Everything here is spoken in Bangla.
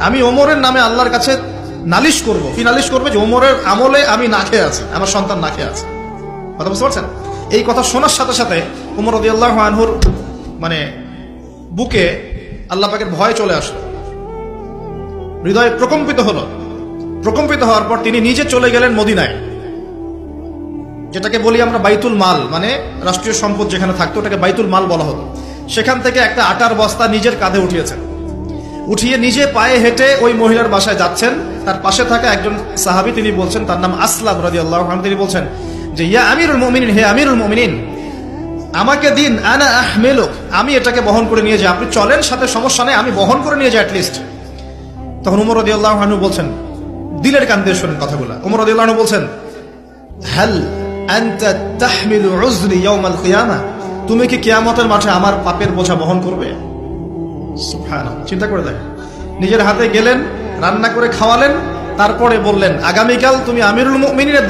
আমি ওমরের নামে আল্লাহর কাছে নালিশ করব। কি নালিশ করবে? যে ওমরের আমলে আমি না খেয়ে আছি, আমার সন্তান না খেয়ে আছে। কথা বুঝতে পারছেন? এই কথা শোনার সাথে সাথে ওমর রাদিয়াল্লাহু আনহুর মানে বুকে আল্লাহ পাকের ভয় চলে আসলো, হৃদয় প্রকম্পিত হলো। প্রকম্পিত হওয়ার পর তিনি নিজে চলে গেলেন মদিনায়, যেটাকে বলি আমরা বাইতুল মাল, মানে রাষ্ট্রীয় সম্পদ যেখানে থাকতো ওটাকে বাইতুল মাল বলা হতো। সেখান থেকে একটা আটার বস্তা নিজের কাঁধে উঠিয়েছেন, উঠিয়ে নিজে পায়ে হেঁটে ওই মহিলার বাসায় যাচ্ছেন। তার পাশে থাকা একজন সাহাবী, তিনি বলছেন, তার নাম আসলাম রাদিয়াল্লাহু আনহু, তিনি বলছেন যে ইয়া আমিরুল মুমিনিন, হে আমিরুল মুমিনিন, আমাকে দিন, আনা আহমিলুক, আমি এটাকে বহন করে নিয়ে যাই, আপনি চলেন সাথে, সমস্যা নেই, আমি বহন করে নিয়ে যাই অ্যাটলিস্ট। তখন ওমর রাদিয়াল্লাহু আনহু বলছেন, দিলের কান দিয়ে শোনেন কথাগুলো, ওমর রাদিয়াল্লাহু আনহু বলছেন, হাল আনতা তাহমিলু উযরি ইয়াউমাল কিয়ামা, তুমি কি কিয়ামতের মাঠে আমার পাপের বোঝা বহন করবে? সুবহানাল্লাহ, চিন্তা করে দেখেন। নিজের হাতে গেলেন, রান্না করে খাওয়ালেন, তারপরে বললেন আগামীকাল তুমি আমিরুল মুমিনিনের